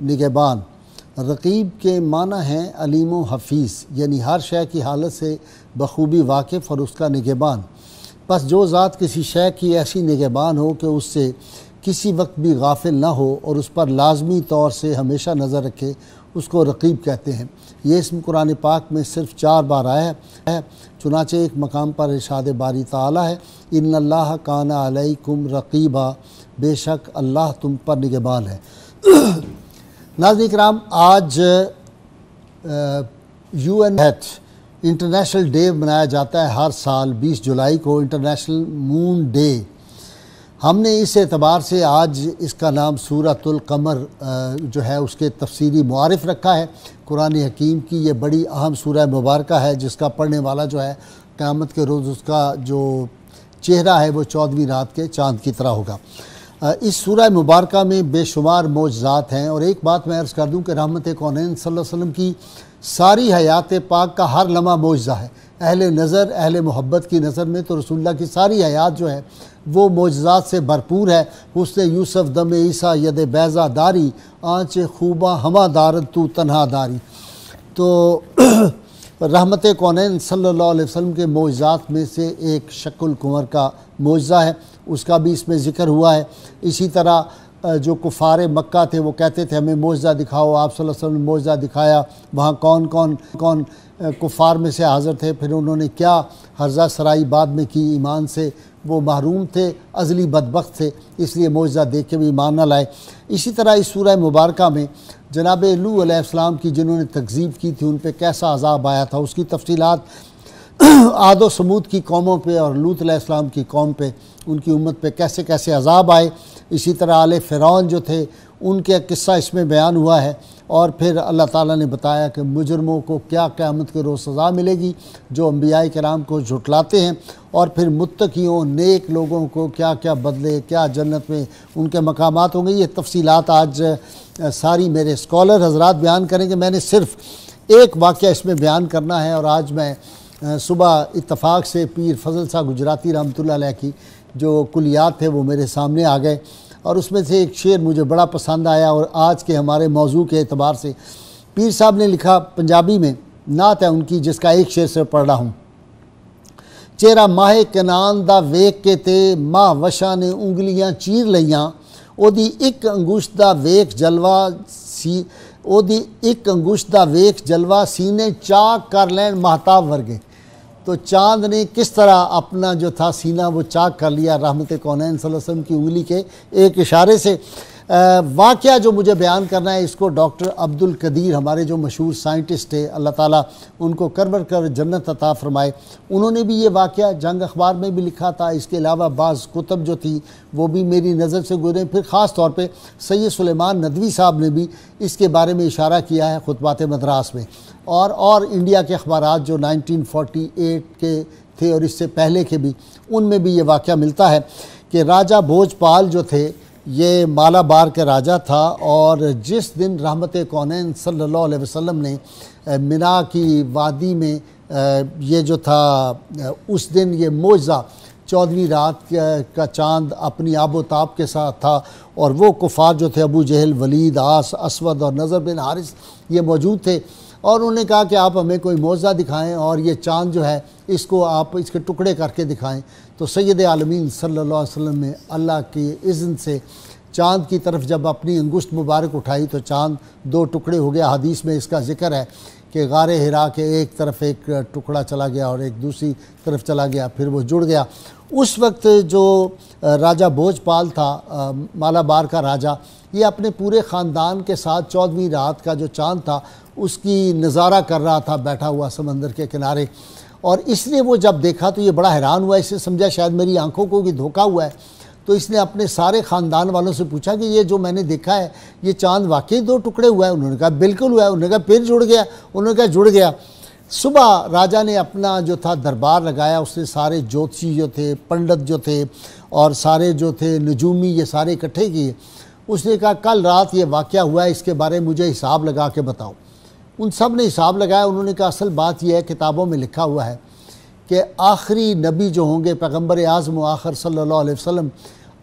نگہبان رقیب کے معنی ہیں علیم و حفیظ، یعنی ہر شے کی حالت سے بخوبی واقف اور اس کا نگہبان۔ پس جو ذات کسی شے کی ایسی نگہبان ہو کہ اس سے کسی وقت بھی غافل نہ ہو اور اس پر لازمی طور سے ہمیشہ نظر رکھے، اس کو رقیب کہتے ہیں۔ یہ اسم قرآن پاک میں صرف 4 بار آیا ہے، چنانچہ ایک مقام پر ارشاد باری تعالیٰ ہے ان اللہ کان علیکم رقیبا، بے شک اللہ تم پر نگہبان ہے۔ ناظرین کرام، آج UN انٹرنیشنل ڈے منایا جاتا ہے ہر سال 20 جولائی کو، انٹرنیشنل مون ڈے۔ ہم نے اس اعتبار سے آج اس کا نام سورۃ القمر جو ہے اس کے تفسیری معارف رکھا ہے۔ قرآن حکیم کی یہ بڑی اہم سورہ مبارکہ ہے جس کا پڑھنے والا جو ہے قیامت کے روز اس کا جو چہرہ ہے وہ 14ویں رات کے چاند کی طرح ہوگا۔ اس سورہ مبارکہ میں بے شمار معجزات ہیں، اور ایک بات میں عرض کر دوں کہ رحمت کونین صلی اللہ علیہ وسلم کی ساری حیات پاک کا ہر لمحہ معجزہ ہے۔ اہل نظر، اہل محبت کی نظر میں تو رسول اللہ کی ساری حیات جو ہے وہ معجزات سے بھرپور ہے۔ حسن یوسف دم عیسیٰ ید بیضا داری، آنچ خوباں ہمہ دارد تو تنہا داری۔ تو رحمت کونین صلی اللہ علیہ وسلم کے معجزات میں سے ایک شق القمر کا معجزہ ہے، اس کا بھی اس میں ذکر ہوا ہے۔ اسی طرح جو کفار مکہ تھے وہ کہتے تھے ہمیں معجزہ دکھاؤ، آپ صلی اللہ علیہ وسلم نے معجزہ دکھایا، وہاں کون کفار میں سے حاضر تھے، پھر انہوں نے کیا ہرزہ سرائی بعد میں کی، ایمان سے وہ محروم تھے، ازلی بدبخت تھے، اس لیے معجزہ دیکھ کے بھی ایمان نہ لائے۔ اسی طرح اس سورہ مبارکہ میں جناب لوط علیہ السلام کی جنہوں نے تکذیب کی تھی ان پہ کیسا عذاب آیا تھا، اس کی تفصیلات عاد و سمود کی قوموں پہ اور لوط علیہ السلام کی قوم پہ، ان کی امت پہ کیسے کیسے عذاب آئے۔ اسی طرح آل فرعون جو تھے ان کے قصہ اس میں بیان ہوا ہے، اور پھر اللہ تعالیٰ نے بتایا کہ مجرموں کو کیا قیامت کے روز سزا ملے گی جو انبیاء کرام کو جھٹلاتے ہیں، اور پھر متقیوں نیک لوگوں کو کیا کیا بدلے، کیا جنت میں ان کے مقامات ہوں گے۔ یہ تفصیلات آج ساری میرے اسکالر حضرات بیان کریں گے، میں نے صرف ایک واقعہ اس میں بیان کرنا ہے۔ اور آج میں صبح اتفاق سے پیر فضل صاحب گجراتی رحمۃ اللہ علیہ کی جو کلیات تھے وہ میرے سامنے آ گئے، اور اس میں سے ایک شعر مجھے بڑا پسند آیا، اور آج کے ہمارے موضوع کے اعتبار سے پیر صاحب نے لکھا، پنجابی میں نعت ہے ان کی جس کا ایک شعر سے پڑھ رہا ہوں۔ چہرہ ماہ کنان دا ویکھ کے تے ماہ وشا نے انگلیاں چیر لیاں، او دی ایک انگشت دا ویکھ جلوہ سینے چاک کر لین مہتاب ورگے۔ تو چاند نے کس طرح اپنا جو تھا سینہ وہ چاک کر لیا رحمت کونین صلی اللہ علیہ وسلم کی انگلی کے ایک اشارے سے۔ واقعہ جو مجھے بیان کرنا ہے اس کو ڈاکٹر عبدالقدیر ہمارے جو مشہور سائنٹسٹ تھے، اللہ تعالیٰ ان کو کربر کر جنت عطا فرمائے، انہوں نے بھی یہ واقعہ جنگ اخبار میں بھی لکھا تھا۔ اس کے علاوہ بعض کتب جو تھی وہ بھی میری نظر سے گزرے، پھر خاص طور پہ سید سلیمان ندوی صاحب نے بھی اس کے بارے میں اشارہ کیا ہے خطبات مدراس میں، اور انڈیا کے اخبارات جو 1948 کے تھے اور اس سے پہلے کے بھی، ان میں بھی یہ واقعہ ملتا ہے کہ راجہ بھوج پال جو تھے یہ مالابار کے راجہ تھا، اور جس دن رحمت کونین صلی اللہ علیہ وسلم نے منا کی وادی میں یہ جو تھا اس دن یہ معجزہ 14ویں رات کا چاند اپنی آب و تاب کے ساتھ تھا، اور وہ کفار جو تھے ابو جہل، ولید، عاص، اسود اور نضر بن حارث یہ موجود تھے، اور انہوں نے کہا کہ آپ ہمیں کوئی معجزہ دکھائیں اور یہ چاند جو ہے اس کو آپ اس کے ٹکڑے کر کے دکھائیں۔ تو سید عالمین صلی اللہ علیہ وسلم نے اللہ کی اذن سے چاند کی طرف جب اپنی انگشت مبارک اٹھائی تو چاند 2 ٹکڑے ہو گیا۔ حدیث میں اس کا ذکر ہے کہ غار حرا کے ایک طرف ایک ٹکڑا چلا گیا اور ایک دوسری طرف چلا گیا، پھر وہ جڑ گیا۔ اس وقت جو راجہ بھوج پال تھا مالابار کا راجہ، یہ اپنے پورے خاندان کے ساتھ 14ویں رات کا جو چاند تھا اس کی نظارہ کر رہا تھا بیٹھا ہوا سمندر کے کنارے، اور اس نے وہ جب دیکھا تو یہ بڑا حیران ہوا، اس نے سمجھا شاید میری آنکھوں کو بھی دھوکہ ہوا ہے، تو اس نے اپنے سارے خاندان والوں سے پوچھا کہ یہ جو میں نے دیکھا ہے یہ چاند واقعی 2 ٹکڑے ہوا ہے؟ انہوں نے کہا بالکل ہوا ہے۔ انہوں نے کہا پھر جڑ گیا؟ انہوں نے کہا جڑ گیا۔ صبح راجہ نے اپنا جو تھا دربار لگایا، اس نے سارے جوتشی جو تھے، پنڈت جو تھے اور سارے جو تھے نجومی یہ سارے اکٹھے کیے۔ اس نے کہا کل رات یہ واقعہ ہوا ہے، اس کے بارے میں مجھے حساب لگا کے بتاؤ۔ ان سب نے حساب لگایا، انہوں نے کہا اصل بات یہ ہے کتابوں میں لکھا ہوا ہے کہ آخری نبی جو ہوں گے پیغمبر اعظم و آخر صلی اللہ علیہ وسلم،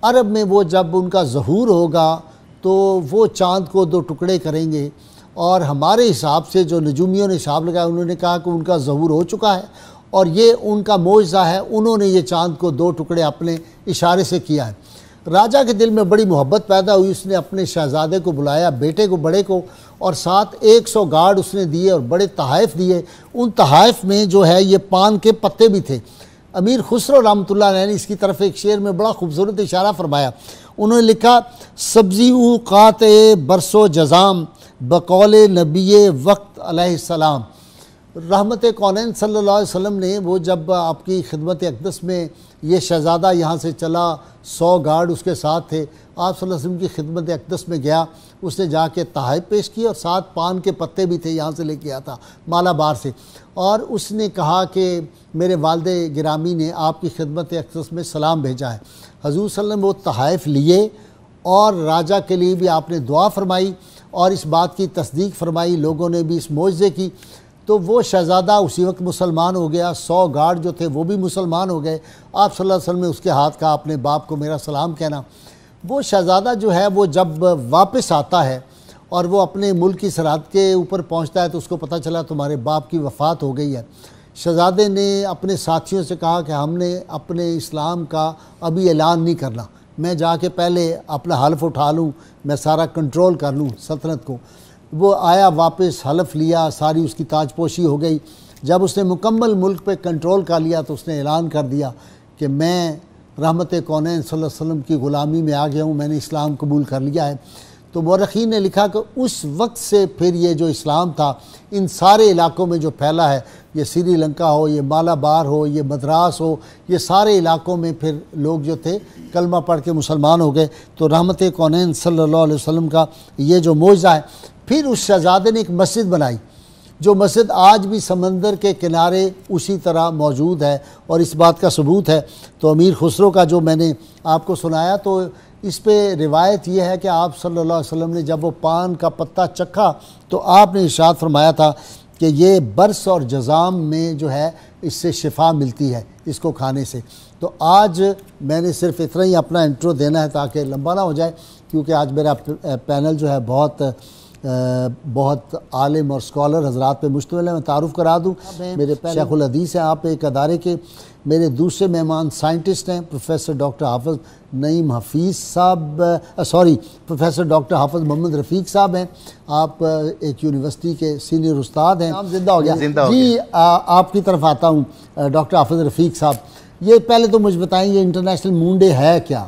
عرب میں وہ جب ان کا ظہور ہوگا تو وہ چاند کو 2 ٹکڑے کریں گے، اور ہمارے حساب سے جو نجومیوں نے حساب لگایا انہوں نے کہا کہ ان کا ظہور ہو چکا ہے اور یہ ان کا معجزہ ہے، انہوں نے یہ چاند کو 2 ٹکڑے اپنے اشارے سے کیا ہے۔ راجہ کے دل میں بڑی محبت پیدا ہوئی، اس نے اپنے شہزادے کو بلایا، بیٹے کو بڑے کو، اور ساتھ 100 گارڈ اس نے دیے اور بڑے تحائف دیے۔ ان تحائف میں جو ہے یہ پان کے پتے بھی تھے۔ امیر خسرو رحمۃ اللہ علیہ نے اس کی طرف ایک شعر میں بڑا خوبصورت اشارہ فرمایا، انہوں نے لکھا، سبزی او قات برس و جزام بقول نبی وقت علیہ السلام۔ رحمت کونین صلی اللہ علیہ وسلم نے وہ جب آپ کی خدمت اقدس میں یہ شہزادہ یہاں سے چلا، 100 گارڈ اس کے ساتھ تھے، آپ صلی اللہ علیہ وسلم کی خدمت اقدس میں گیا، اس نے جا کے تحائف پیش کی اور ساتھ پان کے پتے بھی تھے، یہاں سے لے کے آیا تھا مالا بار سے، اور اس نے کہا کہ میرے والد گرامی نے آپ کی خدمت اقدس میں سلام بھیجا ہے۔ حضور صلی اللہ علیہ وسلم وہ تحائف لیے اور راجہ کے لیے بھی آپ نے دعا فرمائی اور اس بات کی تصدیق فرمائی، لوگوں نے بھی اس معجزے کی، تو وہ شہزادہ اسی وقت مسلمان ہو گیا، 100 گارڈ جو تھے وہ بھی مسلمان ہو گئے۔ آپ صلی اللہ علیہ وسلم نے اس کے ہاتھ کہا اپنے باپ کو میرا سلام کہنا۔ وہ شہزادہ جو ہے وہ جب واپس آتا ہے اور وہ اپنے ملک کی سرحد کے اوپر پہنچتا ہے تو اس کو پتہ چلا تمہارے باپ کی وفات ہو گئی ہے۔ شہزادے نے اپنے ساتھیوں سے کہا کہ ہم نے اپنے اسلام کا ابھی اعلان نہیں کرنا، میں جا کے پہلے اپنا حلف اٹھا لوں، میں سارا کنٹرول کر لوں سلطنت کو۔ وہ آیا واپس، حلف لیا، ساری اس کی تاج پوشی ہو گئی۔ جب اس نے مکمل ملک پہ کنٹرول کر لیا تو اس نے اعلان کر دیا کہ میں رحمت کونین صلی اللہ علیہ وسلم کی غلامی میں آ گیا ہوں، میں نے اسلام قبول کر لیا ہے۔ تو مورخین نے لکھا کہ اس وقت سے پھر یہ جو اسلام تھا ان سارے علاقوں میں جو پھیلا ہے، یہ سری لنکا ہو، یہ مالا بار ہو، یہ مدراس ہو، یہ سارے علاقوں میں پھر لوگ جو تھے کلمہ پڑھ کے مسلمان ہو گئے۔ تو رحمت کونین صلی اللہ علیہ وسلم کا یہ جو معجزہ ہے۔ پھر اس شہزادے نے ایک مسجد بنائی، جو مسجد آج بھی سمندر کے کنارے اسی طرح موجود ہے، اور اس بات کا ثبوت ہے تو امیر خسرو کا جو میں نے آپ کو سنایا، تو اس پہ روایت یہ ہے کہ آپ صلی اللہ علیہ وسلم نے جب وہ پان کا پتہ چکھا تو آپ نے ارشاد فرمایا تھا کہ یہ برس اور جزام میں جو ہے اس سے شفا ملتی ہے اس کو کھانے سے۔ تو آج میں نے صرف اتنا ہی اپنا انٹرو دینا ہے تاکہ لمبا نہ ہو جائے، کیونکہ آج میرا پینل جو ہے بہت عالم اور اسکالر حضرات پہ مشتمل ہے۔ میں تعارف کرا دوں، میرے شیخ الحدیث ہیں آپ ایک ادارے کے۔ میرے دوسرے مہمان سائنٹسٹ ہیں پروفیسر ڈاکٹر حافظ نعیم حفیظ صاحب، پروفیسر ڈاکٹر حافظ محمد رفیق صاحب ہیں، آپ ایک یونیورسٹی کے سینئر استاد ہیں۔ زندہ ہو گیا جی، آپ کی طرف آتا ہوں ڈاکٹر حافظ رفیق صاحب۔ یہ پہلے تو مجھے بتائیں یہ انٹرنیشنل مون ڈے ہے کیا؟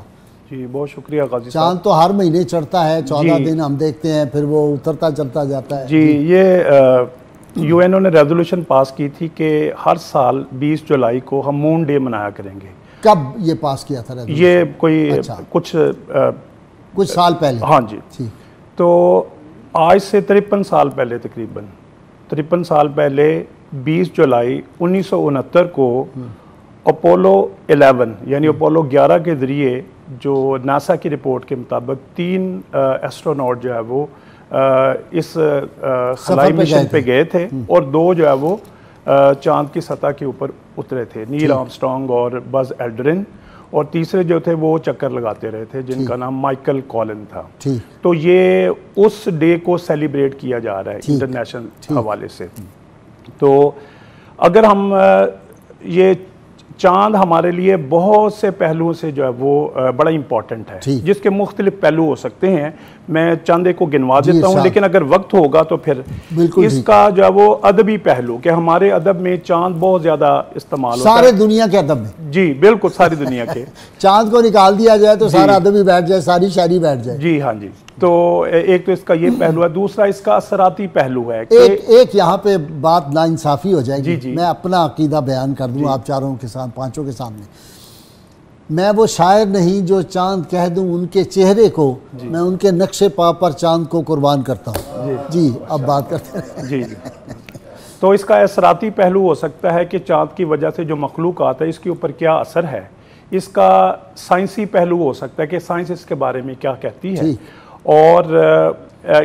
جی بہت شکریہ غازی صاحب۔ چاند تو ہر مہینے چڑھتا ہے، 14 دن ہم دیکھتے ہیں، پھر وہ اترتا چلتا جاتا ہے۔ جی یہ یو این او نے ریزولوشن پاس کی تھی کہ ہر سال 20 جولائی کو ہم مون ڈے منایا کریں گے۔ کب یہ پاس کیا تھا ریزولوشن؟ یہ کوئی کچھ سال پہلے؟ ہاں جی، تو آج سے 53 سال پہلے، تقریباً 53 سال پہلے 20 جولائی 1969 کو اپولو 11 یعنی اپولو 11 کے ذریعے جو ناسا کی رپورٹ کے مطابق 3 ایسٹروناٹ جو ہے وہ اس خلائی مشن پہ گئے تھے، اور 2 جو ہے وہ چاند کی سطح کے اوپر اترے تھے، نیل آرمسٹرانگ اور بز ایلڈرن، اور تیسرے جو تھے وہ چکر لگاتے رہے تھے جن کا نام مائیکل کولن تھا۔ تو یہ اس ڈے کو سیلیبریٹ کیا جا رہا ہے انٹرنیشنل حوالے سے۔ تو اگر ہم یہ چاند ہمارے لیے بہت سے پہلوؤں سے جو ہے وہ بڑا امپورٹنٹ ہے، جس کے مختلف پہلو ہو سکتے ہیں، میں چند ایک کو گنوا دیتا ہوں، لیکن اگر وقت ہوگا تو پھر اس کا جو ہے وہ ادبی پہلو کہ ہمارے ادب میں چاند بہت زیادہ استعمال ہوتا ہے، سارے دنیا کے ادب میں۔ جی بالکل، ساری دنیا کے۔ چاند کو نکال دیا جائے تو سارا ادب ہی بیٹھ جائے، ساری شاعری بیٹھ جائے۔ جی ہاں جی، تو ایک تو اس کا یہ پہلو ہے، دوسرا اس کا اثراتی پہلو ہے۔ ایک یہاں پہ بات ناانصافی ہو جائے گی، میں اپنا عقیدہ بیان کر دوں آپ چاروں کے سامنے، پانچوں کے سامنے۔ میں وہ شاعر نہیں جو چاند کہہ دوں ان کے چہرے کو، میں ان کے نقش پا پر چاند کو قربان کرتا ہوں۔ جی اب بات کرتے ہیں۔ جی تو اس کا اثراتی پہلو ہو سکتا ہے کہ چاند کی وجہ سے جو مخلوقات ہے اس کے اوپر کیا اثر ہے۔ اس کا سائنسی پہلو ہو سکتا ہے کہ سائنس اس کے بارے میں کیا کہتی ہے، اور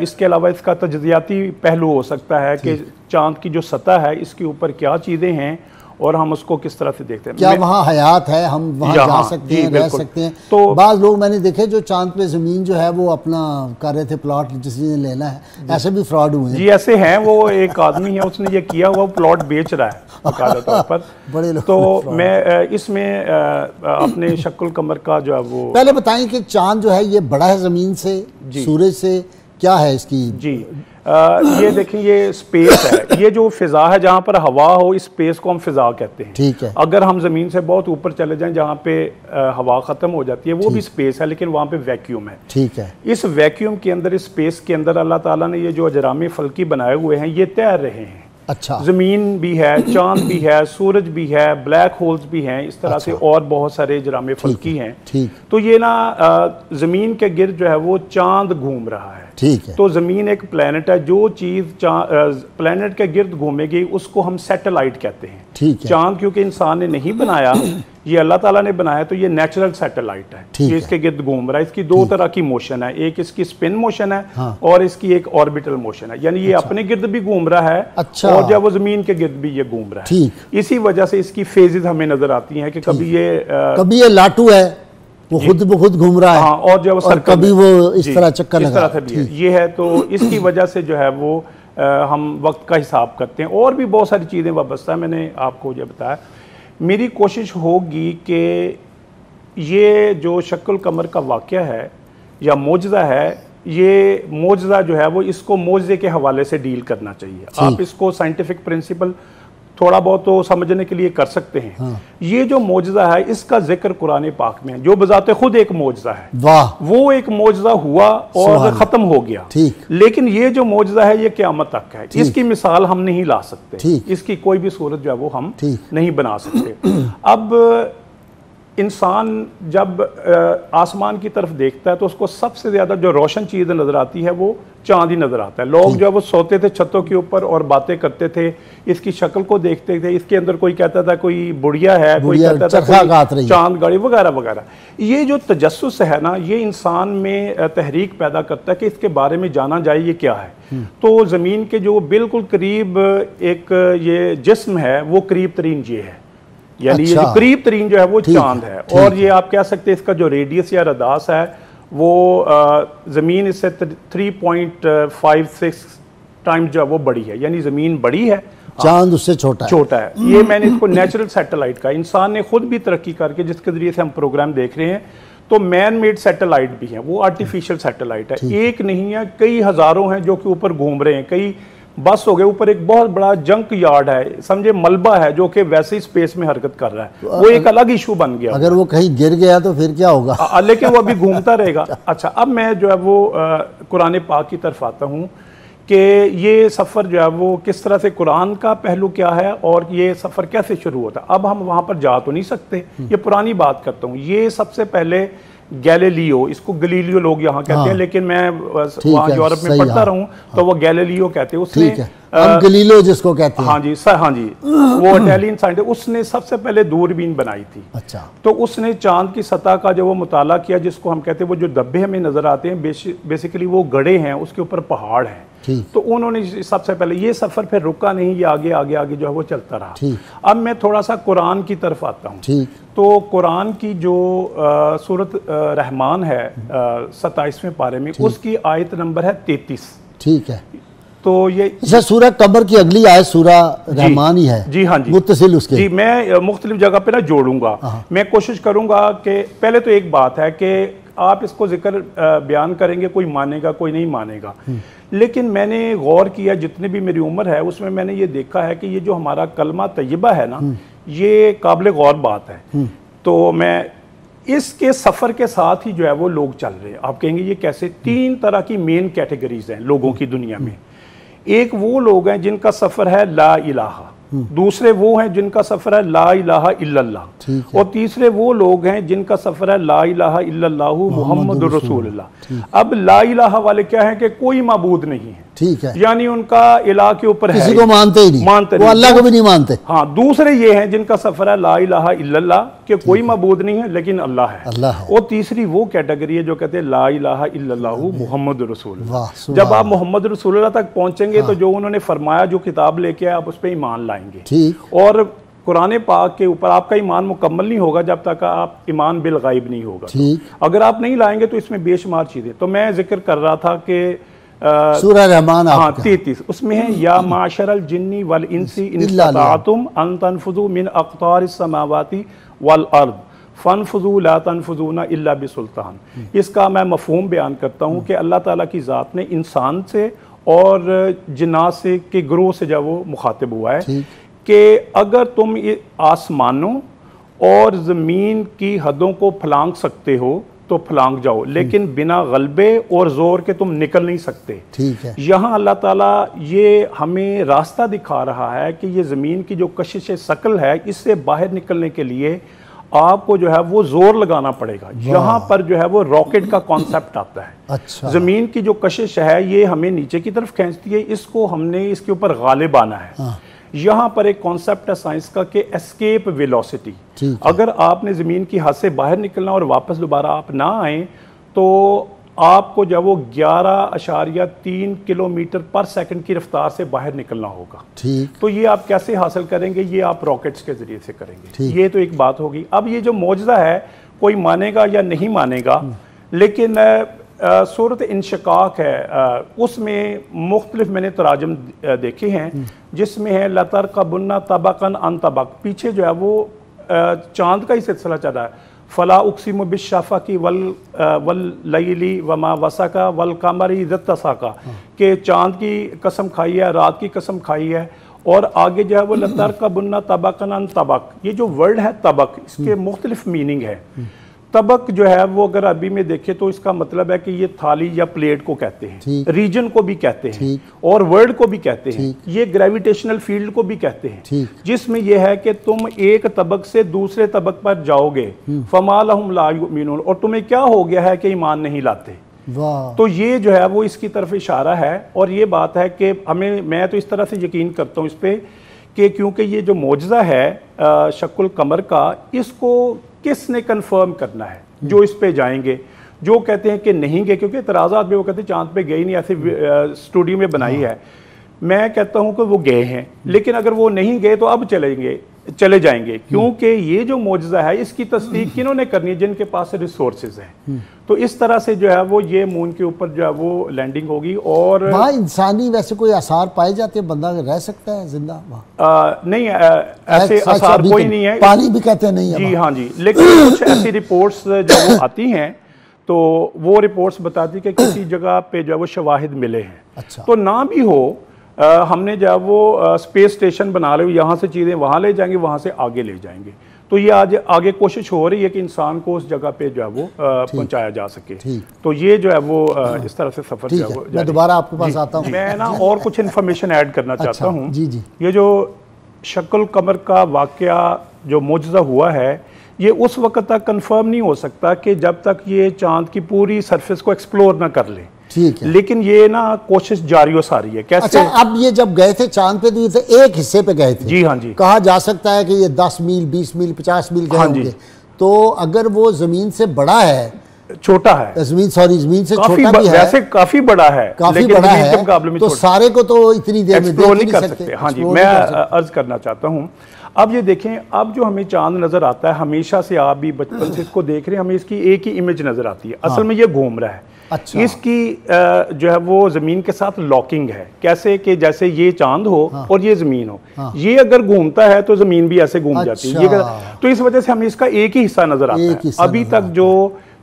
اس کے علاوہ اس کا تجزیاتی پہلو ہو سکتا ہے کہ چاند کی جو سطح ہے اس کے اوپر کیا چیزیں ہیں، اور ہم اس کو کس طرح سے دیکھتے ہیں. کیا وہاں حیات ہے, ہم وہاں جا سکتے ہیں, رہ سکتے ہیں؟ تو بعض لوگ میں نے دیکھے جو چاند پہ زمین جو ہے وہ اپنا کر رہے تھے پلاٹ جس نے لینا ہے, ایسے بھی فراڈ ہوئے ہیں. جی ایسے ہیں, وہ ایک آدمی ہے اس نے یہ کیا ہوا پلاٹ بیچ رہا ہے باقاعدہ طور پر. بڑے لوگ. تو میں اس میں اپنے شق القمر کا جو ہے وہ پہلے بتائیں کہ چاند جو ہے یہ بڑا ہے زمین سے, سورج سے, کیا ہے اس کی؟ جی یہ دیکھیں یہ سپیس ہے, یہ جو فضا ہے جہاں پر ہوا ہو اس سپیس کو ہم فضا کہتے ہیں. ٹھیک ہے. اگر ہم زمین سے بہت اوپر چلے جائیں جہاں پہ ہوا ختم ہو جاتی ہے وہ بھی سپیس ہے, لیکن وہاں پہ ویکیوم ہے. ٹھیک ہے. اس ویکیوم کے اندر, اس سپیس کے اندر اللہ تعالیٰ نے یہ جو اجرام فلکی بنائے ہوئے ہیں یہ تیر رہے ہیں. اچھا. زمین بھی ہے, چاند بھی ہے, سورج بھی ہے, بلیک ہولز بھی ہیں, اس طرح سے اور بہت سارے اجرام فلکی ہیں. تو یہ نا زمین کے گرد جو ہے وہ چاند گھوم رہا ہے. ٹھیک ہے. تو زمین ایک پلینٹ ہے, جو چیز پلینٹ کے گرد گھومے گی اس کو ہم سیٹلائٹ کہتے ہیں. ٹھیک ہے. چاند کیونکہ انسان نے نہیں بنایا, یہ اللہ تعالیٰ نے بنایا, تو یہ نیچرل سیٹلائٹ ہے, یہ اس کے گرد گھوم رہا ہے. اس کی دو طرح کی موشن ہے, ایک اس کی سپن موشن ہے اور اس کی ایک آربیٹل موشن ہے, یعنی یہ اپنے گرد بھی گھوم رہا ہے اور جب وہ زمین کے گرد بھی یہ گھوم رہا ہے. اسی وجہ سے اس کی فیزز ہمیں نظر آتی ہیں کہ کبھی یہ لاٹو ہے, وہ خود گھوم رہا ہے, اور جو کبھی وہ اس طرح چکر لگا رہا ہے. یہ ہے, تو اس کی وجہ سے جو ہے وہ ہم وقت کا حساب کرتے ہیں, اور بھی بہت ساری چیزیں وابستہ ہیں. میں نے آپ کو یہ بتایا, میری کوشش ہوگی کہ یہ جو شق القمر کا واقعہ ہے یا معجزہ ہے, یہ معجزہ جو ہے وہ اس کو معجزے کے حوالے سے ڈیل کرنا چاہیے. آپ اس کو سائنٹیفک پرنسپل تھوڑا بہت تو سمجھنے کے لیے کر سکتے ہیں. یہ جو معجزہ ہے اس کا ذکر قرآن پاک میں ہے, جو بذات خود ایک معجزہ ہے. وہ ایک معجزہ ہوا اور ختم ہو گیا, لیکن یہ جو معجزہ ہے یہ قیامت تک ہے. اس کی مثال ہم نہیں لا سکتے, اس کی کوئی بھی صورت جو ہے وہ ہم نہیں بنا سکتے. اب انسان جب آسمان کی طرف دیکھتا ہے تو اس کو سب سے زیادہ جو روشن چیز نظر آتی ہے وہ چاند ہی نظر آتا ہے. لوگ جو ہے وہ سوتے تھے چھتوں کے اوپر اور باتیں کرتے تھے, اس کی شکل کو دیکھتے تھے, اس کے اندر کوئی کہتا تھا کوئی بڑھیا ہے, کوئی کہتا تھا کوئی چاند گاڑی وغیرہ وغیرہ. یہ جو تجسس ہے نا, یہ انسان میں تحریک پیدا کرتا ہے کہ اس کے بارے میں جانا جائے یہ کیا ہے. تو زمین کے جو بالکل قریب ایک یہ جسم ہے وہ قریب ترین یہ ہے, یعنی یہ جو قریب ترین جو ہے وہ چاند ہے. اور یہ آپ کہہ سکتے ہیں اس کا جو ریڈیس یا رداس ہے وہ زمین اس سے 3.56 ٹائم جو ہے وہ بڑی ہے, یعنی زمین بڑی ہے, چاند اس سے چھوٹا ہے. یہ میں نے اس کو نیچرل سیٹلائٹ کا, انسان نے خود بھی ترقی کر کے جس کے ذریعے سے ہم پروگرام دیکھ رہے ہیں, تو مین میڈ سیٹلائٹ بھی ہیں, وہ آرٹیفیشل سیٹلائٹ ہے. ایک نہیں ہے, کئی ہزاروں ہیں جو کہ اوپر گھوم رہے ہیں. کئی بس ہو گئے, اوپر ایک بہت بڑا جنک یارڈ ہے, سمجھے ملبہ ہے, جو کہ ویسے ہی سپیس میں حرکت کر رہا ہے. وہ ایک الگ ایشو بن گیا. اگر وہ کہیں گر گیا تو پھر کیا ہوگا, لیکن وہ ابھی گھومتا رہے گا. اچھا, اب میں جو ہے وہ قرآن پاک کی طرف آتا ہوں کہ یہ سفر جو ہے وہ کس طرح سے, قرآن کا پہلو کیا ہے اور یہ سفر کیسے شروع ہوتا ہے. اب ہم وہاں پر جا تو نہیں سکتے, یہ پرانی بات کرتا ہوں. یہ سب سے پہلے گیلیلیو, اس کو گلیلیو لوگ یہاں کہتے ہیں, لیکن میں وہاں یورپ میں پڑھتا رہا ہوں تو وہ گیلیلیو کہتے ہیں. اس نے گلیلیو جس کو کہتے ہیں, ہاں جی, وہ اٹیلین سائنٹسٹ, اس نے سب سے پہلے دوربین بنائی تھی. اچھا. تو اس نے چاند کی سطح کا جو وہ مطالعہ کیا, جس کو ہم کہتے ہیں وہ جو دبے ہمیں نظر آتے ہیں بیسیکلی وہ گڑھے ہیں, اس کے اوپر پہاڑ ہیں. تو انہوں نے سب سے پہلے, یہ سفر پھر رکا نہیں, یہ آگے آگے آگے جو ہے وہ چلتا رہا. اب میں تھوڑا سا قرآن کی طرف آتا ہوں. تو قرآن کی جو سورۃ رحمان ہے 27ویں پارے میں, اس کی آیت نمبر ہے 33. ٹھیک ہے. تو یہ سورہ قمر کی اگلی آیت سورہ رحمان ہی ہے. جی ہاں جی, متصل اس کے. جی میں مختلف جگہ پہ نہ جوڑوں گا. میں کوشش کروں گا کہ پہلے تو ایک بات ہے کہ آپ اس کو ذکر بیان کریں گے, کوئی مانے گا کوئی نہیں مانے گا, لیکن میں نے غور کیا, جتنے بھی میری عمر ہے اس میں نے یہ دیکھا ہے کہ یہ جو ہمارا کلمہ طیبہ ہے نا, یہ قابل غور بات ہے. تو میں اس کے سفر کے ساتھ ہی جو ہے وہ لوگ چل رہے ہیں. آپ کہیں گے یہ کیسے؟ 3 طرح کی مین کیٹیگریز ہیں لوگوں کی دنیا میں. ایک وہ لوگ ہیں جن کا سفر ہے لا الہ, دوسرے وہ ہیں جن کا سفر ہے لا الہ الا اللہ, اور تیسرے وہ لوگ ہیں جن کا سفر ہے لا الہ الا اللہ محمد رسول اللہ. اب لا الہ والے کیا ہیں کہ کوئی معبود نہیں ہے, ٹھیک ہے, یعنی ان کا الہ کے اوپر کسی کو مانتے ہی نہیں, وہ اللہ کو بھی نہیں مانتے. ہاں, دوسرے یہ ہیں جن کا سفر ہے لا الہ الا اللہ, کہ کوئی معبود نہیں ہے لیکن اللہ ہے. اور تیسری وہ کیٹیگری ہے جو کہتے ہیں لا الہ الا اللہ محمد رسول اللہ. جب آپ محمد رسول اللہ تک پہنچیں گے تو جو انہوں نے فرمایا, جو کتاب لے کے آپ اس پہ ایمان لائیں گے. اور قرآن پاک کے اوپر آپ کا ایمان مکمل نہیں ہوگا جب تک آپ ایمان بالغیب نہیں ہوگا. اگر آپ نہیں لائیں گے تو اس میں بے شمار چیزیں. تو میں ذکر کر رہا تھا کہ سورہ رحمان 33 اس میں ہے یا معاشر الجن والانس ان استطعتم ان تنفذوا من اقطار السماوات والارض فانفذوا لا تنفذون الا بسلطان. اس کا میں مفہوم بیان کرتا ہوں کہ اللہ تعالیٰ کی ذات نے انسان سے اور جنات سے کے گروہ سے جب وہ مخاطب ہوا ہے کہ اگر تم آسمانوں اور زمین کی حدوں کو پھلانگ سکتے ہو تو پھلانگ جاؤ، لیکن بنا غلبے اور زور کے تم نکل نہیں سکتے. یہاں اللہ تعالیٰ یہ ہمیں راستہ دکھا رہا ہے کہ یہ زمین کی جو کشش ثقل ہے اس سے باہر نکلنے کے لیے آپ کو جو ہے وہ زور لگانا پڑے گا. یہاں پر جو ہے وہ راکٹ کا کانسیپٹ آتا ہے. زمین کی جو کشش ہے یہ ہمیں نیچے کی طرف کھینچتی ہے، اس کو ہم نے اس کے اوپر غالب آنا ہے. یہاں پر ایک کانسیپٹ ہے سائنس کا کہ اسکیپ ویلوسٹی. اگر آپ نے زمین کی حد سے باہر نکلنا اور واپس دوبارہ آپ نہ آئیں تو آپ کو جب وہ 11.3 کلومیٹر پر سیکنڈ کی رفتار سے باہر نکلنا ہوگا. تو یہ آپ کیسے حاصل کریں گے؟ یہ آپ راکٹس کے ذریعے سے کریں گے. یہ تو ایک بات ہوگی. اب یہ جو معجزہ ہے کوئی مانے گا یا نہیں مانے گا، لیکن سورۃ انشقاق ہے اس میں مختلف میں نے تراجم دیکھے ہیں جس میں ہے لَتَرْكَبُنَّ طَبَقًا عَنْ طَبَقٍ. پیچھے جو ہے وہ چاند کا ہی سلسلہ چل رہا ہے. فلا اقسم بالشفق واللیل وما وسق والقمر اذا اتسق کہ چاند کی قسم کھائی ہے، رات کی قسم کھائی ہے. اور آگے جو ہے وہ لَتَرْكَبُنَّ طَبَقًا عَنْ طَبَقٍ. یہ جو ورڈ ہے طبق، اس کے مختلف میننگ ہے. طبق جو ہے وہ اگر عربی میں دیکھے تو اس کا مطلب ہے کہ یہ تھالی یا پلیٹ کو کہتے ہیں، ریجن کو بھی کہتے ہیں اور ورڈ کو بھی کہتے ہیں. یہ گریویٹیشنل فیلڈ کو بھی کہتے ہیں، جس میں یہ ہے کہ تم ایک طبق سے دوسرے طبق پر جاؤ گے. فَمَا لَهُمْ لَا يُؤْمِنُونَ اور تمہیں کیا ہو گیا ہے کہ ایمان نہیں لاتے. تو یہ جو ہے وہ اس کی طرف اشارہ ہے. اور یہ بات ہے کہ میں تو اس طرح سے یقین کرتا ہوں اس پہ کہ کیونکہ یہ جو معجزہ ہے شق القمر کا، اس کو کس نے کنفرم کرنا ہے؟ جو اس پہ جائیں گے، جو کہتے ہیں کہ نہیں گئے، کیونکہ اعتراضات بھی وہ کہتے ہیں چاند پہ گئے نہیں، ایسے اسٹوڈیو میں بنائی ہے. میں کہتا ہوں کہ وہ گئے ہیں، لیکن اگر وہ نہیں گئے تو اب چلے جائیں گے، کیونکہ یہ جو معجزہ ہے اس کی تصدیق کنہوں نے کرنی ہے؟ جن کے پاس ریسورسز ہیں. تو اس طرح سے جو ہے وہ یہ مون کے اوپر جو ہے وہ لینڈنگ ہوگی. اور وہاں انسانی ویسے کوئی آثار پائے جاتے ہیں؟ بندہ رہ سکتا ہے زندہ نہیں، ایسے آثار کوئی نہیں ہے. پانی بھی کہتے ہیں نہیں. جی ہاں جی، لیکن کچھ ایسی رپورٹس جو وہ آتی ہیں تو وہ رپورٹس بتاتی کہ کسی جگہ پہ جو ہے وہ شواہد ملے ہیں. تو نہ بھی ہو، ہم نے جب وہ اسپیس اسٹیشن بنا لے، یہاں سے چیزیں وہاں لے جائیں گے، وہاں سے آگے لے جائیں گے. تو یہ آگے کوشش ہو رہی ہے کہ انسان کو اس جگہ پہ جو ہے وہ پہنچایا جا سکے. تو یہ جو ہے وہ اس طرح سے سفر جو ہے وہ میں دوبارہ آپ کے پاس آتا ہوں. میں نا اور کچھ انفارمیشن ایڈ کرنا چاہتا ہوں. یہ جو شق القمر کا واقعہ جو معجزہ ہوا ہے یہ اس وقت تک کنفرم نہیں ہو سکتا کہ جب تک یہ چاند کی پوری سرفیس کو ایکسپلور نہ کر لیں. لیکن یہ نا کوشش جاری و ساری ہے. کیسے؟ اب یہ جب گئے تھے چاند پہ تو یہ تھے ایک حصے پہ گئے تھے. جی ہاں جی. کہا جا سکتا ہے کہ یہ 10 میل 20 میل 50 میل گئے ہوں گے. تو اگر وہ زمین سے بڑا ہے، چھوٹا ہے، زمین سے چھوٹا بھی ہے، ویسے کافی بڑا ہے، کافی بڑا ہے، تو سارے کو تو اتنی دیر میں دیکھ نہیں کر سکتے. ہاں جی، میں عرض کرنا چاہتا ہوں. اب یہ دیکھیں، اب جو ہمیں چاند نظر آتا ہے، ہمیشہ سے آپ بھی بچپن سے اس کو دیکھ رہے ہیں، ہمیں اس کی ایک ہی امیج نظر آتی ہے. اصل میں یہ گھوم رہا ہے. اس کی جو ہے وہ زمین کے ساتھ لاکنگ ہے. کیسے کہ جیسے یہ چاند ہو اور یہ زمین ہو، یہ اگر گھومتا ہے تو زمین بھی ایسے گھوم جاتی ہے. تو اس وجہ سے ہمیں اس کا ایک ہی حصہ نظر آتا ہے. ابھی تک جو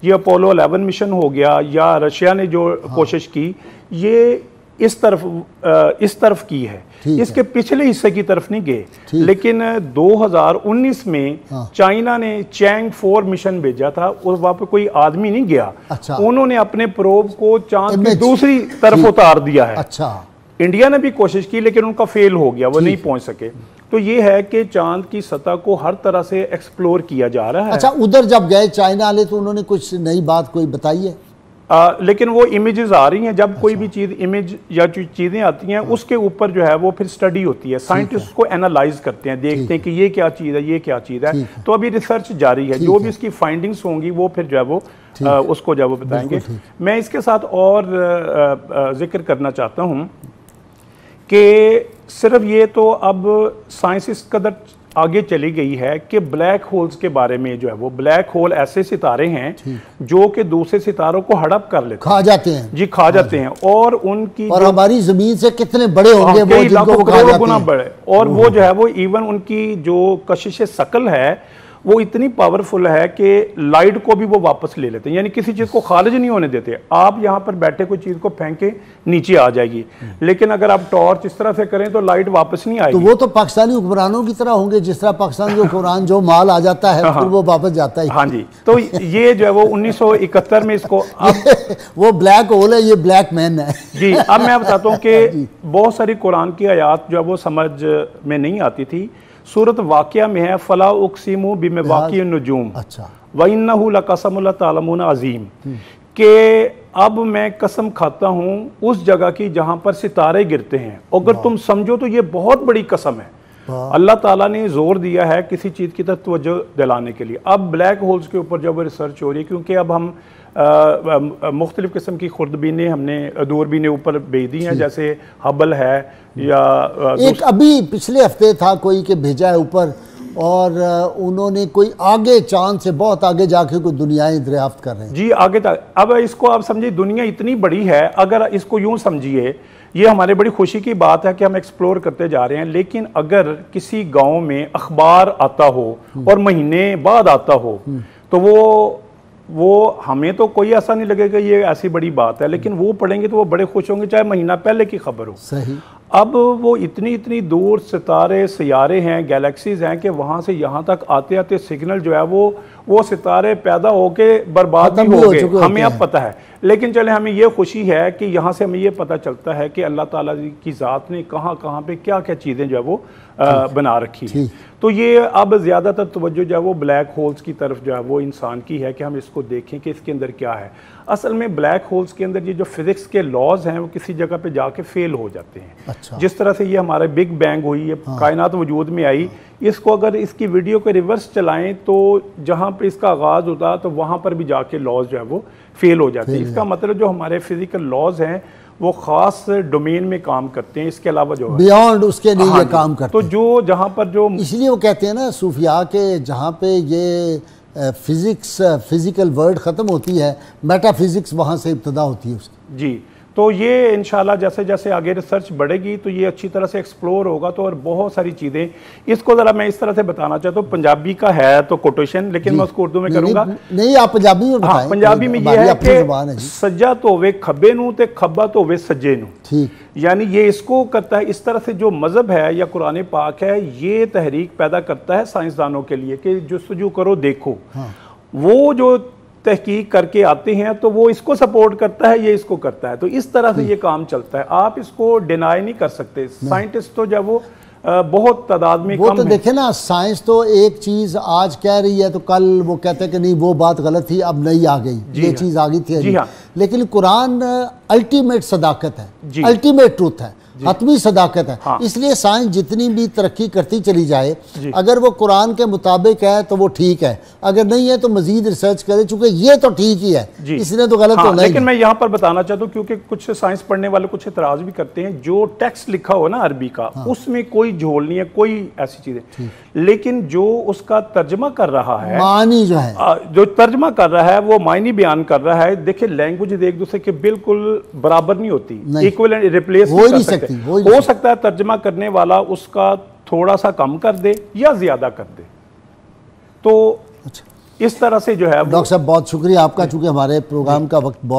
یہ اپولو 11 مشن ہو گیا یا رشیا نے جو کوشش کی، یہ اس طرف کی ہے، اس کے پچھلے حصے کی طرف نہیں گئے. لیکن 2019 میں چائنا نے چینگ 4 مشن بھیجا تھا اور وہاں پہ کوئی آدمی نہیں گیا. انہوں نے اپنے پروب کو چاند کی دوسری طرف اتار دیا ہے. انڈیا نے بھی کوشش کی لیکن ان کا فیل ہو گیا، وہ نہیں پہنچ سکے. تو یہ ہے کہ چاند کی سطح کو ہر طرح سے ایکسپلور کیا جا رہا ہے. اچھا، ادھر جب گئے چائنا والے تو انہوں نے کچھ نئی بات کوئی بتائی ہے؟ لیکن وہ امیجز آ رہی ہیں. جب کوئی بھی چیز امیج یا جو چیزیں آتی ہیں اس کے اوپر جو ہے وہ پھر سٹڈی ہوتی ہے. سائنٹسٹ کو اینالائز کرتے ہیں، دیکھتے ہیں کہ یہ کیا چیز ہے، یہ کیا چیز ہے. تو ابھی ریسرچ جاری ہے. جو بھی اس کی فائنڈنگز ہوں گی وہ پھر جو ہے وہ اس کو جو ہے وہ بتائیں گے. میں اس کے ساتھ اور ذکر کرنا چاہتا ہوں کہ صرف یہ تو اب سائنس اس قدر آگے چلی گئی ہے کہ بلیک ہولز کے بارے میں جو ہے وہ بلیک ہول ایسے ستارے ہیں جو کہ دوسرے ستاروں کو ہڑپ کر لیتے ہیں، کھا جاتے ہیں، جی کھا جاتے ہیں، اور ان کی اور ہماری زمین سے کتنے بڑے ہوں گے وہ جن کو کھا جاتے ہیں، گنا بڑے، اور وہ جو ہے وہ ایون ان کی جو کشش ثقل ہے وہ اتنی پاورفل ہے کہ لائٹ کو بھی وہ واپس لے لیتے ہیں، یعنی کسی چیز کو خارج نہیں ہونے دیتے۔ آپ یہاں پر بیٹھے کوئی چیز کو پھینکیں نیچے آ جائے گی، لیکن اگر آپ ٹارچ اس طرح سے کریں تو لائٹ واپس نہیں آئے گی۔ تو وہ تو پاکستانی حکمرانوں کی طرح ہوں گے، جس طرح پاکستان کے حکمران جو مال آ جاتا ہے پھر وہ واپس جاتا ہے۔ ہاں جی، تو یہ جو ہے وہ 1971 میں اس کو وہ بلیک ہول ہے، یہ بلیک مین ہے۔ جی اب میں بتاتا ہوں کہ بہت ساری قرآن کی آیات جو ہے وہ سمجھ میں نہیں آتی تھی۔ سورت واقعہ میں ہے فَلَا أُقْسِمُ بِمَوَاقِعِ النُّجُومِ وَإِنَّهُ لَقَسَمٌ لَّوْ تَعْلَمُونَ عَظِيمٌ، کہ اب میں قسم کھاتا ہوں اس جگہ کی جہاں پر ستارے گرتے ہیں، اگر تم سمجھو تو یہ بہت بڑی قسم ہے۔ اللہ تعالیٰ نے زور دیا ہے کسی چیز کی طرف توجہ دلانے کے لیے۔ اب بلیک ہولز کے اوپر جب ریسرچ ہو رہی ہے، کیونکہ اب ہم مختلف قسم کی خوردبینیں ہم نے دوربینیں اوپر بھیج دی ہیں، جیسے ہبل ہے یا ایک ابھی پچھلے ہفتے تھا کوئی کہ بھیجا ہے اوپر، اور انہوں نے کوئی آگے چاند سے بہت آگے جا کے کوئی دنیایں دریافت کر رہے ہیں۔ جی آگے تک اب اس کو آپ سمجھیں دنیا اتنی بڑی ہے، اگر اس کو یوں سمجھیے یہ ہمارے بڑی خوشی کی بات ہے کہ ہم ایکسپلور کرتے جا رہے ہیں، لیکن اگر کسی گاؤں میں اخبار آتا ہو اور مہینے بعد آتا ہو تو وہ ہمیں تو کوئی ایسا نہیں لگے گا یہ ایسی بڑی بات ہے، لیکن وہ پڑھیں گے تو وہ بڑے خوش ہوں گے چاہے مہینہ پہلے کی خبر ہو۔ صحیح۔ اب وہ اتنی دور ستارے سیارے ہیں، گیلیکسیز ہیں کہ وہاں سے یہاں تک آتے آتے سگنل جو ہے وہ ستارے پیدا ہو کے برباد بھی ہو گئے، ہمیں اب پتہ ہے۔ لیکن چلے ہمیں یہ خوشی ہے کہ یہاں سے ہمیں یہ پتہ چلتا ہے کہ اللہ تعالیٰ کی ذات نے کہاں کہاں پہ کیا کیا چیزیں جو ہے وہ بنا رکھی ہیں۔ تو یہ اب زیادہ تر توجہ جو ہے وہ بلیک ہولز کی طرف جو ہے وہ انسان کی ہے کہ ہم اس کو دیکھیں کہ اس کے اندر کیا ہے۔ اصل میں بلیک ہولز کے اندر یہ جو فزکس کے لاز ہیں وہ کسی جگہ پہ جا کے فیل ہو جاتے ہیں۔ جس طرح سے یہ ہمارے بگ بینگ ہوئی، یہ کائنات وجود میں آئی، اس کو اگر اس کی ویڈیو کو ریورس چلائیں تو جہاں پہ اس کا آغاز ہوتا تو وہاں پر بھی جا کے لاز جو ہے وہ فیل ہو جاتے ہیں۔ اس کا مطلب جو ہمارے فزیکل لاز ہیں وہ خاص ڈومین میں کام کرتے ہیں، اس کے علاوہ جو بیانڈ اس کے لیے یہ کام کرتے ہیں۔ تو جو جہاں پر جو اس لیے وہ کہتے ہیں نا صوفیاء کے جہاں پہ یہ فزکس فزیکل ورلڈ ختم ہوتی ہے، میٹا فزکس وہاں سے ابتدا ہوتی ہے اس کی۔ جی تو یہ انشاءاللہ جیسے جیسے آگے ریسرچ بڑھے گی تو یہ اچھی طرح سے ایکسپلور ہوگا، تو اور بہت ساری چیزیں اس کو ذرا میں اس طرح سے بتانا چاہتا ہوں۔ پنجابی کا ہے تو کوٹیشن، لیکن میں اس کو اردو میں کروں گا۔ نہیں آپ پنجابی میں بتائیں۔ پنجابی میں یہ ہے کہ سجا تو ہوئے کھبے نو تے کھبا تو ہوئے سجے نو، ٹھیک، یعنی یہ اس کو کرتا ہے۔ اس طرح سے جو مذہب ہے یا قرآن پاک ہے یہ تحریک پیدا کرتا ہے سائنسدانوں کے لیے کہ جستجو کرو دیکھو، وہ جو تحقیق کر کے آتے ہیں تو وہ اس کو سپورٹ کرتا ہے، یہ اس کو کرتا ہے، تو اس طرح سے یہ کام چلتا ہے۔ آپ اس کو ڈینائی نہیں کر سکتے۔ سائنٹسٹ تو جب وہ بہت تعداد میں وہ تو دیکھیں نا، سائنس تو ایک چیز آج کہہ رہی ہے تو کل وہ کہتے ہیں کہ نہیں وہ بات غلط تھی، اب نئی آ گئی، یہ چیز آ گئی تھی۔ لیکن قرآن الٹیمیٹ صداقت ہے، الٹیمیٹ ٹروتھ ہے، حتمی صداقت ہے۔ اس لیے سائنس جتنی بھی ترقی کرتی چلی جائے، اگر وہ قرآن کے مطابق ہے تو وہ ٹھیک ہے، اگر نہیں ہے تو مزید ریسرچ کرے، چونکہ یہ تو ٹھیک ہی ہے، اس نے تو غلط ہونا ہی۔ لیکن میں یہاں پر بتانا چاہتا ہوں کیونکہ کچھ سائنس پڑھنے والے کچھ اعتراض بھی کرتے ہیں، جو ٹیکسٹ لکھا ہو نا عربی کا اس میں کوئی جھول نہیں ہے، کوئی ایسی چیز ہے، لیکن جو اس کا ترجمہ کر رہا ہے، معنی جو ہے جو ترجمہ کر رہا ہے وہ معنی بیان کر رہا ہے۔ دیکھیں لینگویج ایک دوسرے کے بالکل برابر نہیں ہوتی، ایکویلنٹ ریپلیس نہیں کر سکتے۔ ہو سکتا ہے ترجمہ کرنے والا اس کا تھوڑا سا کم کر دے یا زیادہ کر دے، تو اس طرح سے جو ہے۔ ڈاکٹر صاحب بہت شکریہ آپ کا، چونکہ ہمارے پروگرام کا وقت بہت